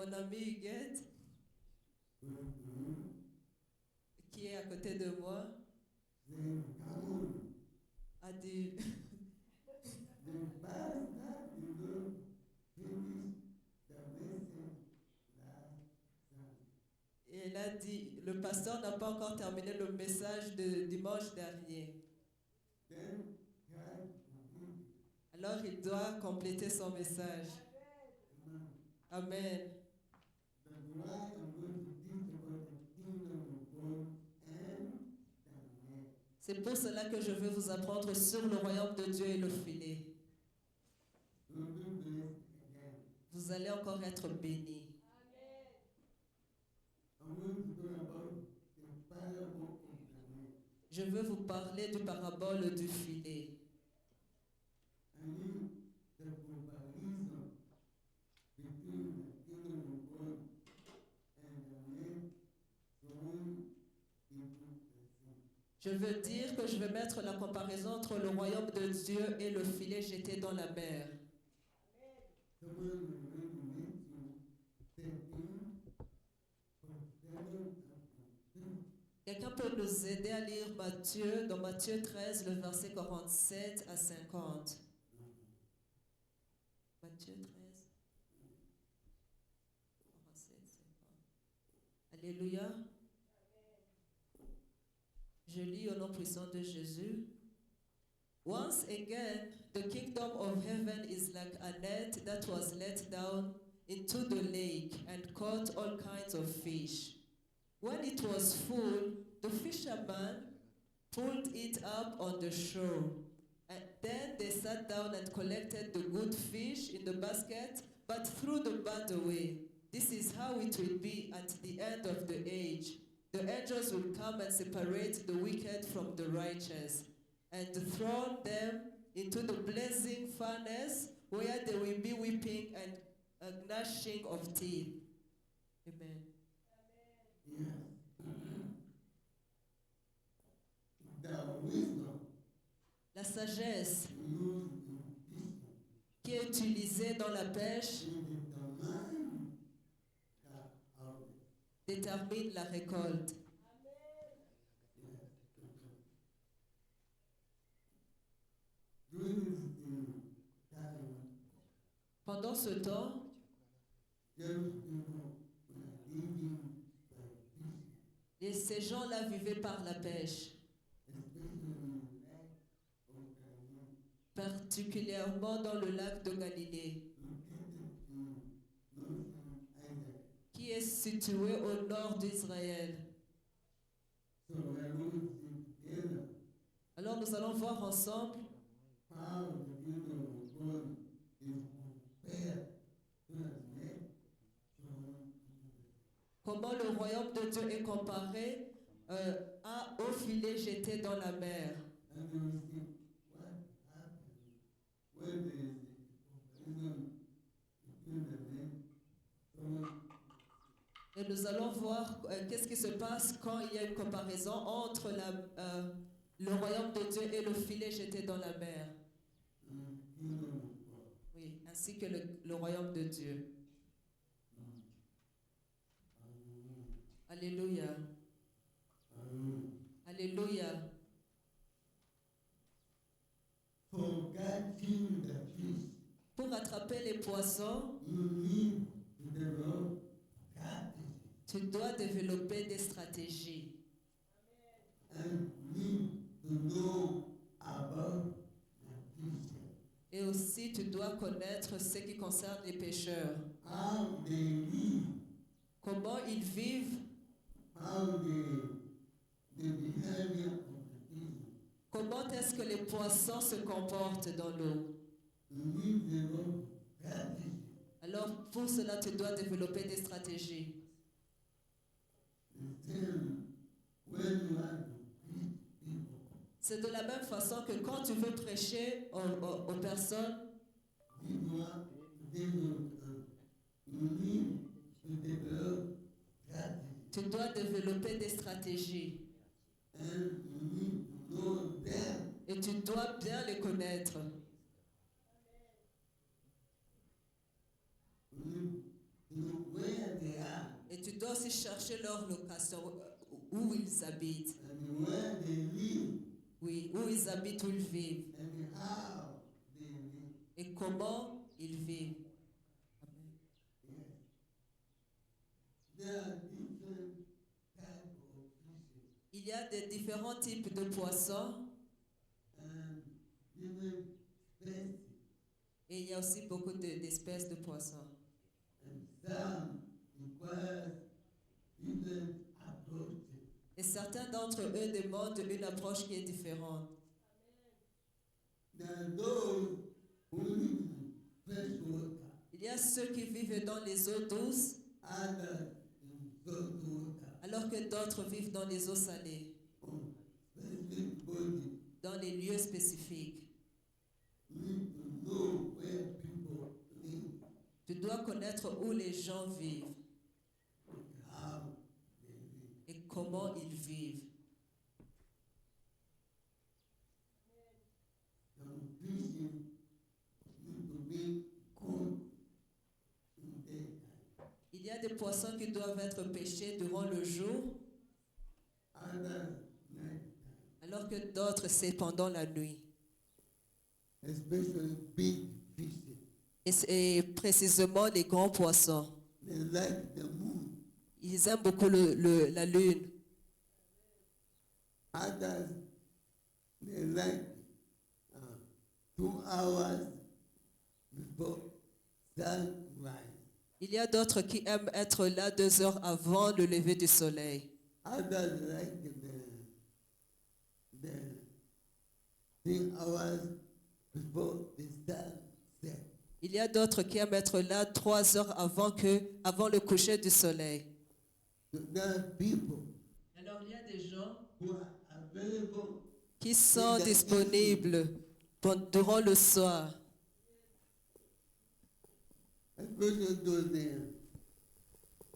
mon ami Huguette, qui est à côté de moi, a dit et elle a dit, le pasteur n'a pas encore terminé le message de dimanche dernier. Alors il doit compléter son message. Amen. C'est pour cela que je veux vous apprendre sur le royaume de Dieu et le filet. Vous allez encore être bénis. Je veux vous parler du parabole du filet. Je veux dire que je vais mettre la comparaison entre le royaume de Dieu et le filet jeté dans la mer. Quelqu'un peut nous aider à lire Matthieu, dans Matthieu 13, le verset 47 à 50. Matthieu 13, 47, 50. Alléluia. Je lis au nom puissant de Jésus. Once again, the kingdom of heaven is like a net that was let down into the lake and caught all kinds of fish. When it was full, the fishermen pulled it up on the shore. And then they sat down and collected the good fish in the basket, but threw the bad away. This is how it will be at the end of the age. The angels will come and separate the wicked from the righteous, and throw them into the blazing furnace, where there will be weeping and a gnashing of teeth. Amen. La sagesse qui est utilisée dans la pêche détermine la récolte. Pendant ce temps, ces gens-là vivaient par la pêche, particulièrement dans le lac de Galilée, qui est situé au nord d'Israël. Alors nous allons voir ensemble comment le royaume de Dieu est comparé au filet jeté dans la mer. Et nous allons voir qu'est-ce qui se passe quand il y a une comparaison entre le royaume de Dieu et le filet jeté dans la mer. Oui, ainsi que le royaume de Dieu. Alléluia. Alléluia. Pour attraper les poissons, tu dois développer des stratégies. Et aussi, tu dois connaître ce qui concerne les pêcheurs. Comment ils vivent. Comment est-ce que les poissons se comportent dans l'eau? Alors, pour cela, tu dois développer des stratégies. C'est de la même façon que quand tu veux prêcher aux personnes, tu dois développer des stratégies. Et tu dois bien les connaître. Et tu dois aussi chercher leur location, où ils habitent. and where they live, Oui, où ils habitent, où ils vivent. and how they live. Et comment ils vivent. Amen. Yes. There are different types of fishes Il y a des différents types de poissons and different species, et il y a aussi beaucoup d'espèces de poissons. and some require different approaches. Et certains d'entre eux demandent une approche qui est différente. There are those who live in fresh water, Il y a ceux qui vivent dans les eaux douces, others in salt water, alors que d'autres vivent dans les eaux salées, on specific bodies. dans les lieux spécifiques. You need to know where people live Tu dois connaître où les gens vivent and how they live. et comment ils vivent. Some fishing need to be caught in daytime. Il y a des poissons qui doivent être pêchés durant le jour, Others nighttime, alors que d'autres c'est pendant la nuit. especially big fishes. Et c'est précisément les grands poissons. They like the moon. Ils aiment beaucoup la lune. Others, they like 2 hours before sunrise. Il y a d'autres qui aiment être là 2 heures avant le lever du soleil. Others like the 3 hours before the sun sets. Il y a d'autres qui aiment être là 3 heures avant le coucher du soleil. So there are people Alors il y a des gens who are available qui sont disponibles durant le soir. especially those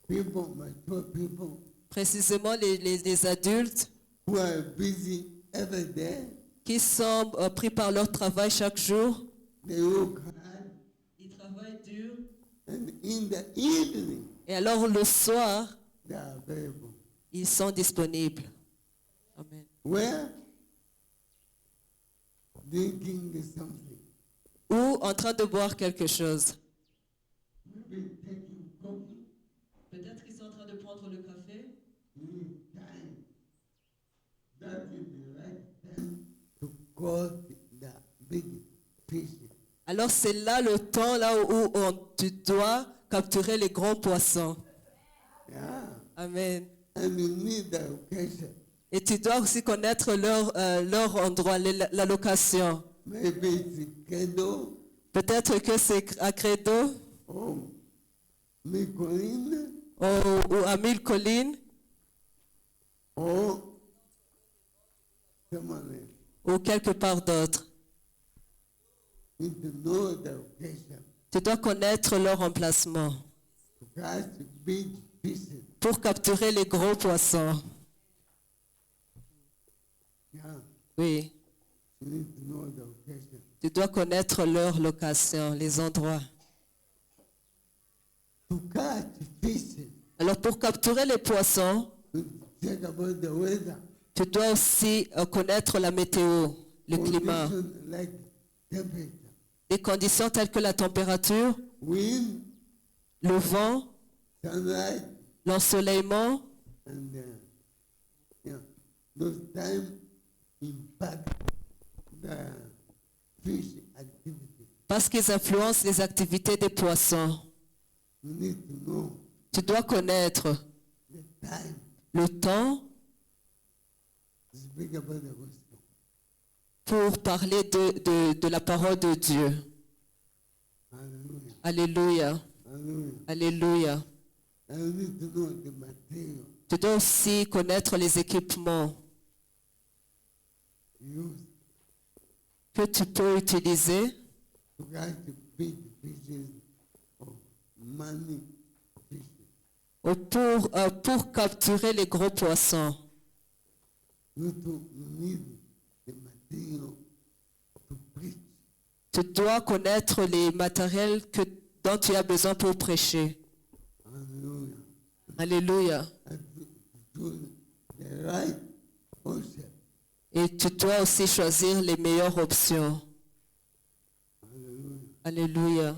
people, mature people, Précisément les adultes who are busy every day. qui sont pris par leur travail chaque jour. They work hard, Ils travaillent dur. and in the evening, Et alors le soir, they are available. ils sont disponibles. Amen. Where? Drinking something. Ou en train de boire quelque chose. Maybe taking coffee. Peut-être qu'ils sont en train de prendre le café. Time. That is the right time to caught the big fish. Alors c'est là le temps là où tu dois capturer les grands poissons. Yeah. Amen. And you need the occasion. Et tu dois aussi connaître leur endroit, la location. Maybe it's Kedo Peut-être que c'est à Credo or Micoline ou à Mille Collines or someone else. ou quelque part d'autre. You need to know the occasion Tu dois connaître leur emplacement to catch big fishes. pour capturer les gros poissons. Yeah. Oui, You need to know the occasion. tu dois connaître leur location, les endroits. To catch fish, Alors pour capturer les poissons, you check about the weather. tu dois aussi connaître la météo, le climat, Conditions like temperature, des conditions telles que la température, wind, le vent, sunlight, l'ensoleillement, and those time impact the fish activity. parce qu'ils influencent les activités des poissons. You need to know Tu dois connaître the time le temps to speak about the gospel. pour parler de la parole de Dieu. Hallelujah. Alléluia, Hallelujah. alléluia. And you need to know the material Tu dois aussi connaître les équipements used que tu peux utiliser to catch big fishes or money fishes. pour capturer les gros poissons. You need the material to preach. Tu dois connaître les matériels dont tu as besoin pour prêcher. Hallelujah. Alléluia. and to choose the right option. Et tu dois aussi choisir les meilleures options. Hallelujah. Alléluia.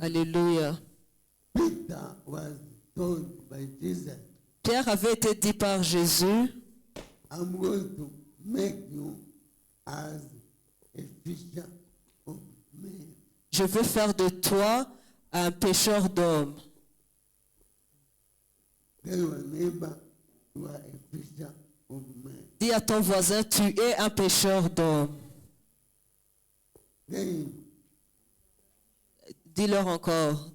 Hallelujah. Alléluia. Peter was told by Jesus, Pierre avait été dit par Jésus, I'm going to make you as a fisher of men. je veux faire de toi un pêcheur d'hommes. Tell your neighbor you are a fisher of men. Dis à ton voisin, tu es un pêcheur d'hommes. Then Dis-leur encore.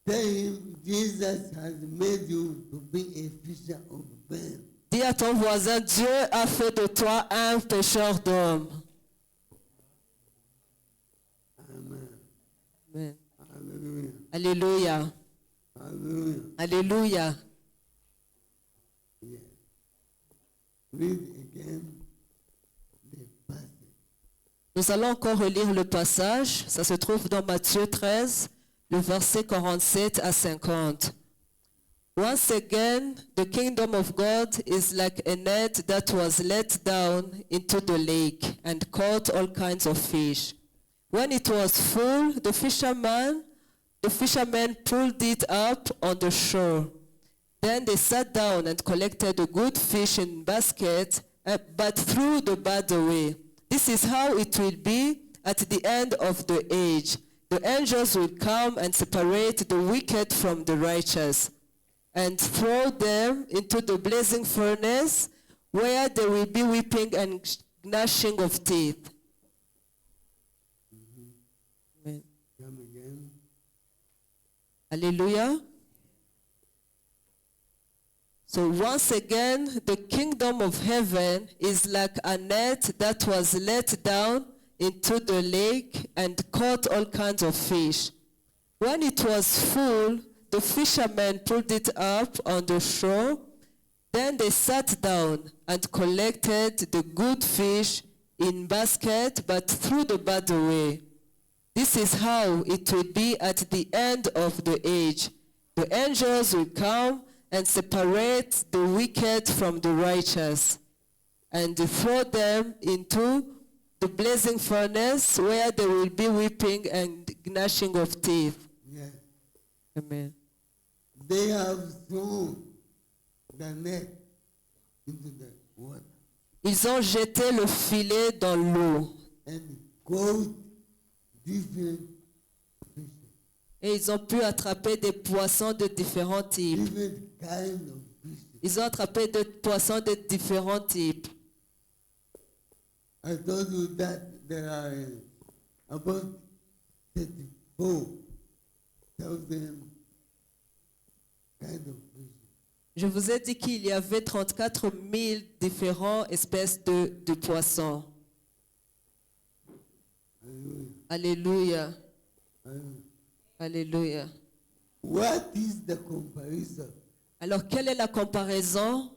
tell him Jesus has made you to be a fisher of men. Dis à ton voisin, Dieu a fait de toi un pêcheur d'hommes. Amen. Amen. Hallelujah. Alléluia. Hallelujah. Alléluia. Yes. Read again the passage. Nous allons encore relire le passage. Ça se trouve dans Matthieu 13, le verset 47 à 50. Once again, the kingdom of God is like a net that was let down into the lake and caught all kinds of fish. When it was full, the fishermen pulled it up on the shore. Then they sat down and collected the good fish in baskets, but threw the bad away. This is how it will be at the end of the age. The angels will come and separate the wicked from the righteous, and throw them into the blazing furnace, where there will be weeping and gnashing of teeth. Amen. Come again. Hallelujah. So once again, the kingdom of heaven is like a net that was let down into the lake and caught all kinds of fish. When it was full, the fishermen pulled it up on the shore. Then they sat down and collected the good fish in baskets, but threw the bad away. This is how it will be at the end of the age. The angels will come and separate the wicked from the righteous, and throw them into the blazing furnace, where there will be weeping and gnashing of teeth. Yes. Amen. They have thrown the net into the water Ils ont jeté le filet dans l'eau and caught different fish, et ils ont pu attraper des poissons de différents types. different kind of fish. Ils ont attrapé des poissons de différents types. I told you that there are about 34,000 kind of fish. Je vous ai dit qu'il y avait 34 000 différentes espèces de poissons. Hallelujah. Alléluia. Hallelujah. Alléluia. What is the comparison Alors, quelle est la comparaison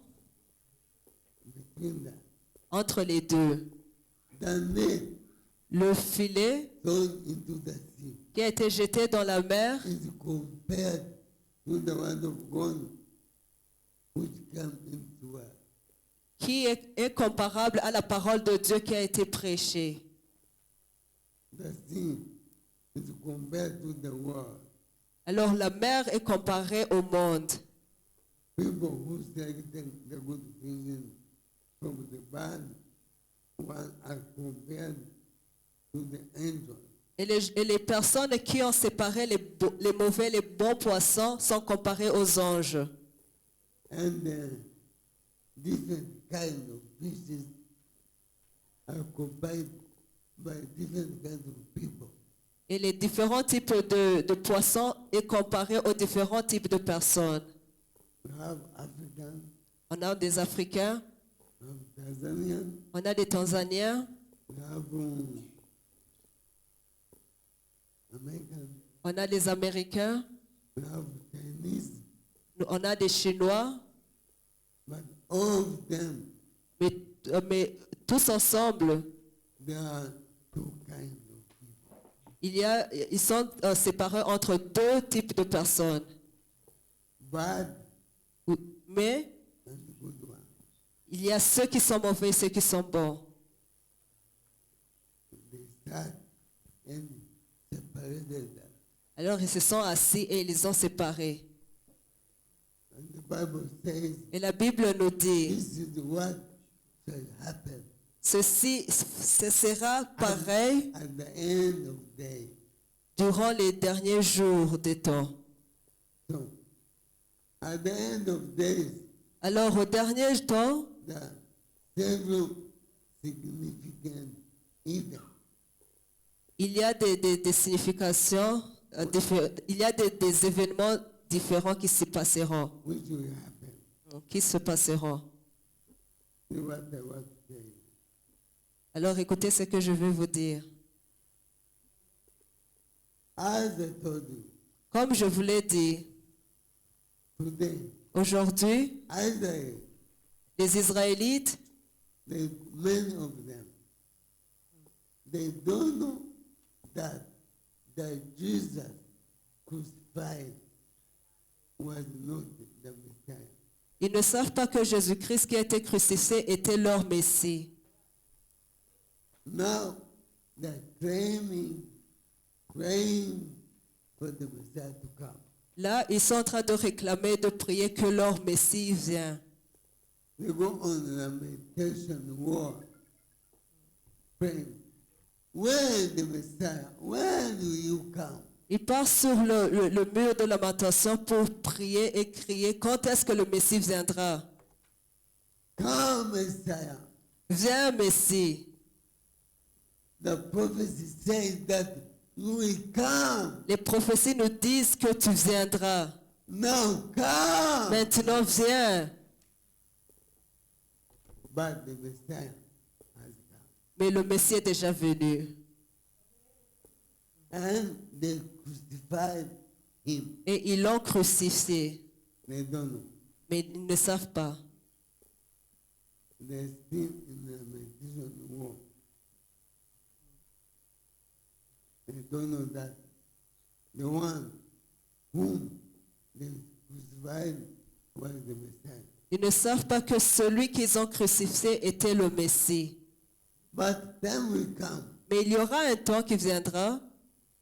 between that? entre les deux? The net Le filet thrown into the sea qui a été jeté dans la mer is compared to the word of God which comes into us. qui est comparable à la parole de Dieu qui a été prêchée. The sea is compared to the world. Alors, la mer est comparée au monde. People who take the good things from the bad one are compared to the angels. Et les personnes qui ont séparé les mauvais, les bons poissons sont comparées aux anges. And different kind of fishes are combined by different kinds of people. Et les différents types de poissons est comparé aux différents types de personnes. We have Africans, On a des Africains, we have Tanzanians, on a des Tanzaniens, we have Americans, on a des Américains, we have Chinese, on a des Chinois, but all of them, mais tous ensemble, there are two kinds of people. Ils sont séparés entre deux types de personnes. bad Mais and good ones. il y a ceux qui sont mauvais et ceux qui sont bons. They sat and separated them. Alors ils se sont assis et ils les ont séparés. And the Bible says Et la Bible nous dit, this is what shall happen ce sera pareil at the end of days. durant les derniers jours des temps. So, at the end of days, Alors au dernier temps, there are several significant events. il y a des significations, il y a des événements différents qui se passeront. Which will happen. Qui se passeront. See what I was saying. Alors écoutez ce que je veux vous dire. As I told you, Comme je vous l'ai dit, today, aujourd'hui, Isaiah, les Israélites, many of them, they don't know that Jesus crucified was not the Messiah. ils ne savent pas que Jésus-Christ qui a été crucifié était leur Messie. Now they're praying for the Messiah to come. Là, ils sont en train de réclamer, de prier que leur Messie vienne. They go on a lamentation war, praying, when the Messiah, when will you come? Ils partent sur le mur de lamentation pour prier et crier, quand est-ce que le Messie viendra? Come, Messiah. Viens, Messie. The prophecy says that you will come. Les prophéties nous disent que tu viendras. Now come. Maintenant, viens. But the Messiah has come. Mais le Messie est déjà venu. And they crucified him. Et ils l'ont crucifié. They don't know. Mais ils ne savent pas. They're still in the lamentation war. They don't know that the one whom they crucified was the Messiah. Ils ne savent pas que celui qu'ils ont crucifié était le Messie. But time will come Mais il y aura un temps qui viendra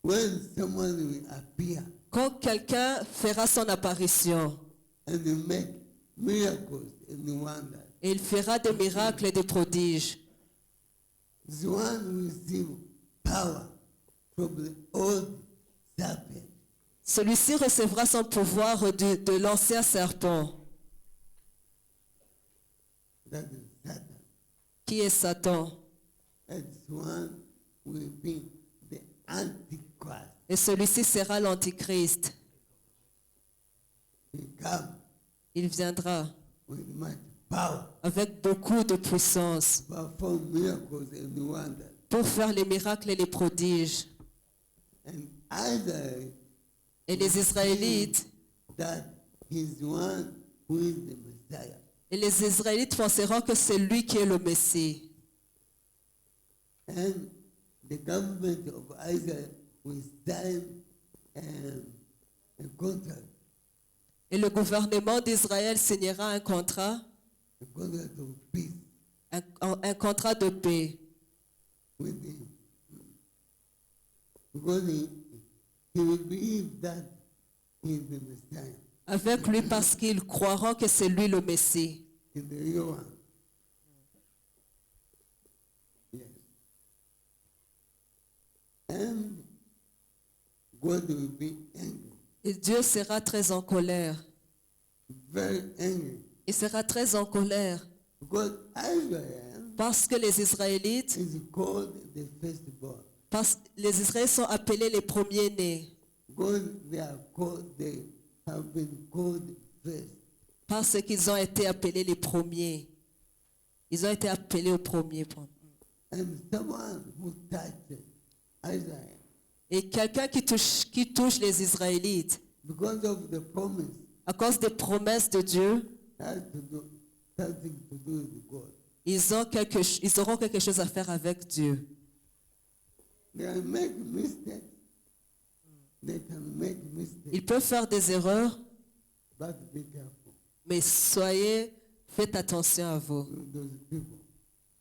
when someone will appear quand quelqu'un fera son apparition. and will make miracles and wonders. Et il fera des miracles et des prodiges. The one will receive power from the old serpent. Celui-ci recevra son pouvoir de l'ancien serpent, That is Satan. qui est Satan. That one will be the Antichrist. Et celui-ci sera l'Antichrist. He comes Il viendra with much power, avec beaucoup de puissance perform miracles and wonders. pour faire les miracles et les prodiges. And Isaiah Et les Israélites, that he's one who is the Messiah. et les Israélites penseront que c'est lui qui est le Messie. And the government of Isaiah will sign a contract Et le gouvernement d'Israël signera un contrat of peace un contrat de paix. with him. Because he will believe that he is the Messiah, Avec lui parce qu'ils croiront que c'est lui le Messie. he's the real one. Yes. And God will be angry, Et Dieu sera très en colère. very angry. Il sera très en colère Because Israel parce que les Israélites, is called the firstborn. les Israélites sont appelés les premiers-nés Because they have been called first. parce qu'ils ont été appelés les premiers. Ils ont été appelés aux premiers. And someone who touched Isaiah, Et quelqu'un qui touche les Israélites because of the promise, à cause des promesses de Dieu, has to do something to do with God. ils auront quelque chose à faire avec Dieu. They are making mistakes. They can make mistakes, Ils peuvent faire des erreurs, but be careful mais faites attention à vous, with those people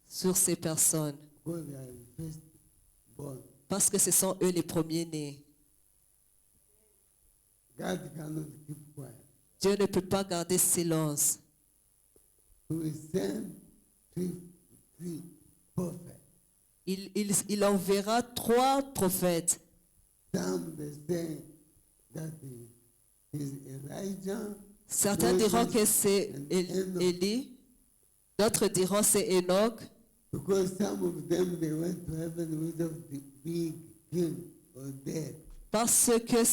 sur ces personnes, because they are first born. parce que ce sont eux les premiers-nés. God cannot keep quiet. Dieu ne peut pas garder silence. He will send three prophets. Il enverra 3 prophètes. Some they say that he is Elijah. Certains Moses, diront que c'est and Enoch. Élie, d'autres diront c'est Enoch, Because some of them they went to heaven without being killed or dead. parce que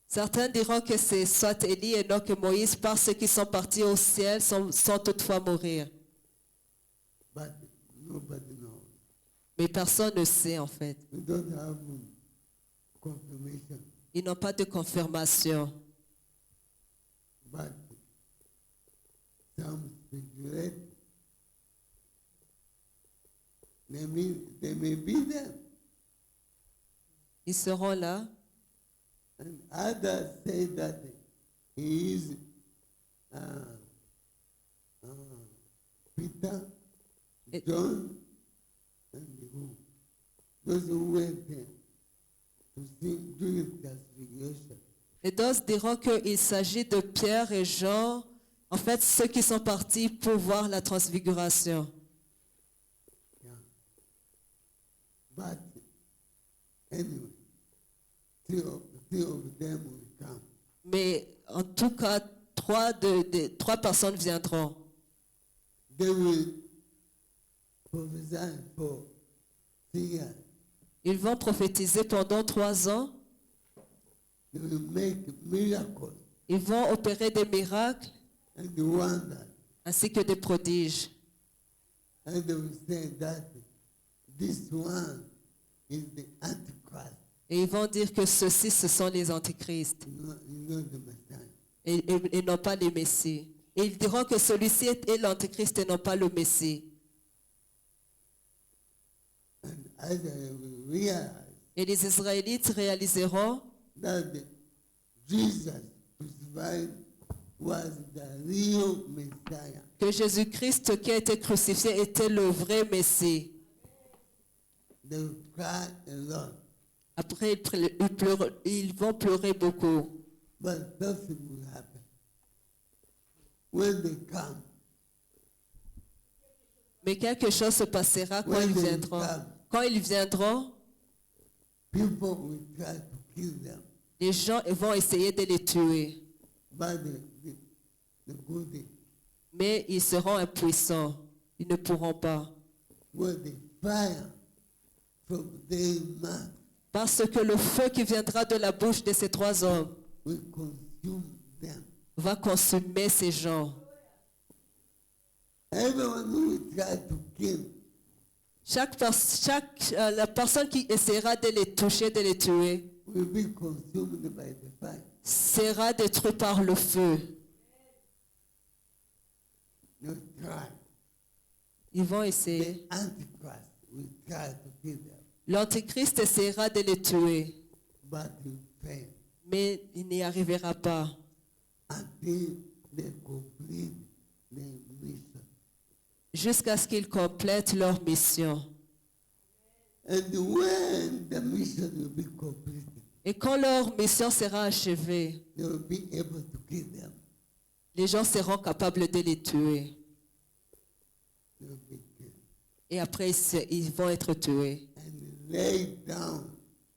certains diront que c'est soit Élie, Enoch et Moïse, parce qu'ils sont partis au ciel sans toutefois mourir. But nobody knows. Mais personne ne sait en fait. We don't have confirmation. Ils n'ont pas de confirmation. But some speculate. They may be there. Ils seront là. And others say that he is Peter, John, and who? Those who went there to see during transfiguration. Et d'autres diront qu'il s'agit de Pierre et Jean, en fait ceux qui sont partis pour voir la transfiguration. Yeah. But anyway, three of them will come. Mais en tout cas, 3 personnes viendront. They will prophesy for 3 years. Ils vont prophétiser pendant 3 ans. They will make miracles Ils vont opérer des miracles and wonders. ainsi que des prodiges. And they will say that this one is the Antichrist. Et ils vont dire que ceux-ci, ce sont les antichrists You know the Messiah. et non pas les messies. Et ils diront que celui-ci est l'antichrist et non pas le messie. And Isaiah will realize Et les Israélites réaliseront that Jesus crucified was the real Messiah. que Jésus-Christ qui a été crucifié était le vrai messie. They will cry a lot. Après, ils vont pleurer beaucoup. But nothing will happen. When they come, Mais quelque chose se passera quand When ils they viendront. come. Quand ils viendront, people will try to kill them. les gens vont essayer de les tuer. But the good thing, Mais ils seront impuissants. Ils ne pourront pas. when the fire from their mouth Parce que le feu qui viendra de la bouche de ces 3 hommes will consume them. va consumer ces gens. Everyone who will try to kill La personne qui essaiera de les toucher, de les tuer, will be consumed by the fire. sera détruit par le feu. They'll try. Ils vont essayer. The Antichrist will try to kill them, L'antichrist essaiera de les tuer, but will fail mais il n'y arrivera pas until they complete their mission. jusqu'à ce qu'ils complètent leur mission. And when the mission will be completed, Et quand leur mission sera achevée, they will be able to kill them. les gens seront capables de les tuer. They will be killed. Et après, ils vont être tués. And lay down,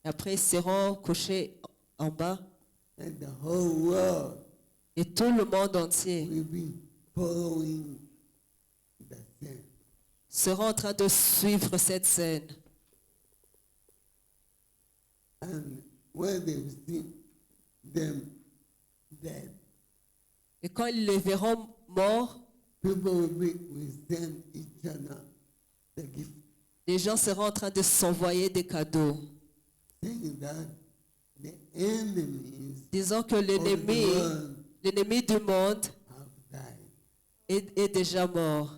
Et après, ils seront couchés en bas. and the whole world Et tout le monde entier will be following the sin. sera en train de suivre cette scène. And when they will see them dead, Et quand ils les verront morts, people will send each other the gift, les gens seront en train de s'envoyer des cadeaux. saying that the enemies Disons que of the world l'ennemi du monde have died. est déjà mort.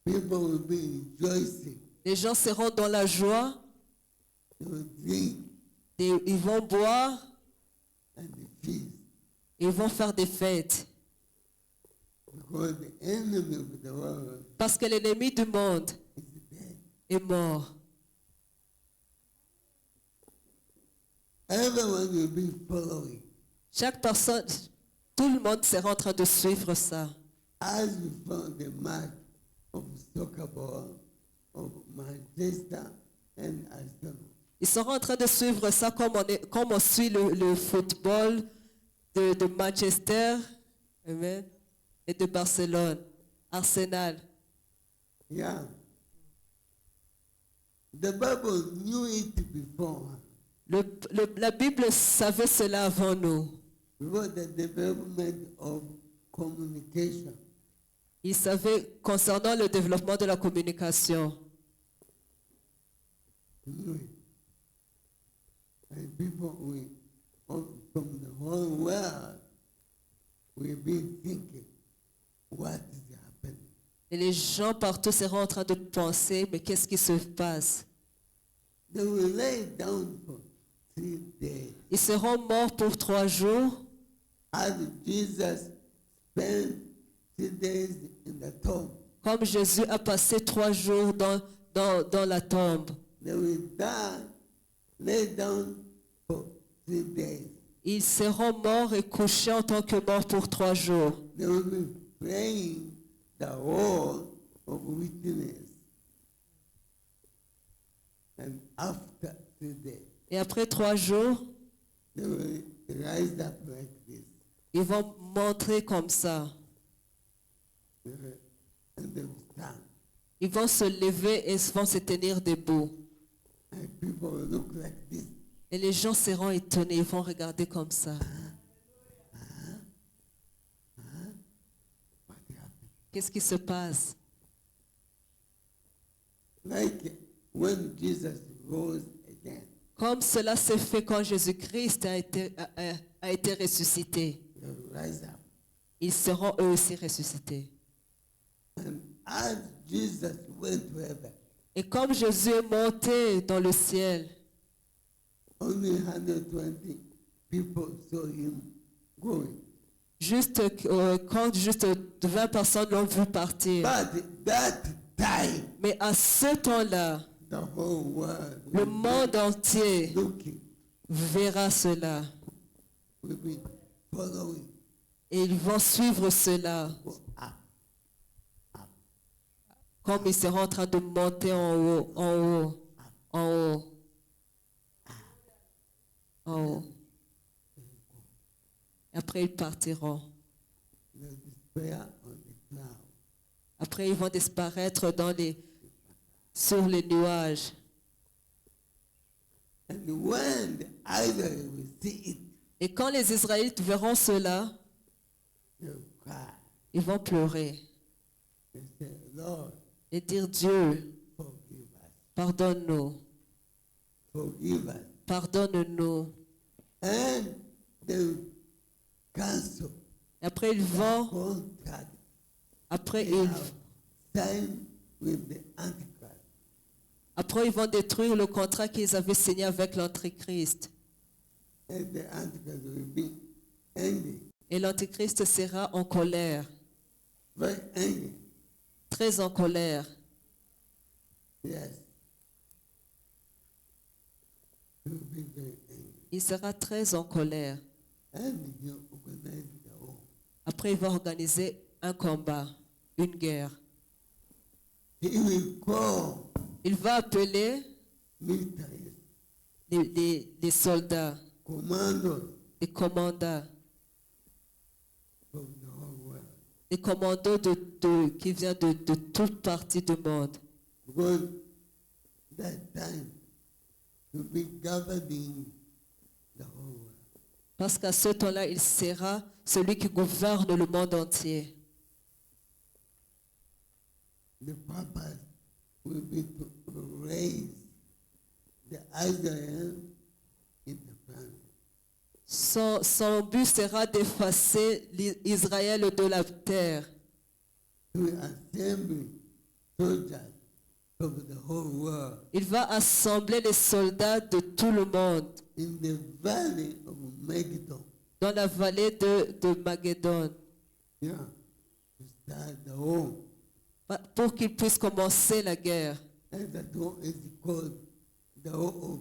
People will be rejoicing Les gens seront dans la joie They will drink Ils vont boire, and feast. ils vont faire des fêtes. Because the enemy of the world Parce que l'ennemi du monde is dead. est mort. Everyone will be following. Chaque personne, tout le monde sera en train de suivre ça. As we found the mark of soccer ball of Manchester and Arsenal. Ils seront en train de suivre ça comme on suit le football de Manchester, amen, et de Barcelone, Arsenal. Yeah. The Bible knew it before. La Bible savait cela avant nous. Before the development of communication. Il savait concernant le développement de la communication. Knew it. And people from the whole world will be thinking, what is happening? Et les gens partout seront en train de penser, mais qu'est-ce qui se passe? They will lay down for 3 days. Ils seront morts pour 3 jours, As Jesus spent 3 days in the tomb, comme Jésus a passé 3 jours dans la tombe. they will die, lay down for 3 days. Ils seront morts et couchés en tant que morts pour 3 jours. They will be praying the whole of witness. And after 3 days, Et après 3 jours, they will rise up like this. ils vont montrer comme ça. And they will stand. Ils vont se lever et vont se tenir debout. And people will look like this. Et les gens seront étonnés, ils vont regarder comme ça. What happened? Qu'est-ce qui se passe? Like when Jesus rose again, Comme cela s'est fait quand Jésus-Christ a été ressuscité. they will rise up. Ils seront eux aussi ressuscités. And as Jesus went to heaven, Et comme Jésus est monté dans le ciel, only 120 people saw him going. Quand juste 20 personnes l'ont vu partir. But that time, Mais à ce temps-là, the whole world le will monde entier be looking, verra cela. will be following. Et ils vont suivre cela. Go up. Comme ils seront en train de monter en haut, en haut, en haut, en haut. Et après, ils partiront. They'll despair on the cloud. Après, ils vont disparaître sur les nuages. And when the Israelites will see it, Et quand les Israélites verront cela, they'll cry. ils vont pleurer They say, Lord, et dire Dieu, forgive us. pardonne-nous, Forgive us. pardonne-nous. And they will cancel Et après, ils vont, contract après, they have signed with the Antichrist. après, ils vont détruire le contrat qu'ils avaient signé avec l'Antichrist. And the Antichrist will be angry, Et l'Antichrist sera en colère, very angry. très en colère. Yes. He will be very angry. Il sera très en colère. And he'll organize the war. Après, il va organiser un combat, une guerre. He will call Il va appeler militaries, les soldats, commandos les commandants, from the whole world. les commandos qui viennent de toutes parties du monde. Because that time will be governing the whole world. Parce qu'à ce temps-là, il sera celui qui gouverne le monde entier. The purpose will be to raise the Israel in the planet. Son but sera d'effacer Israël de la terre, To assemble soldiers of the whole world Il va assembler les soldats de tout le monde in the valley of Megiddo. dans la vallée de Magédon Yeah, to start the war. pour qu'ils puissent commencer la guerre. And that war is called the war of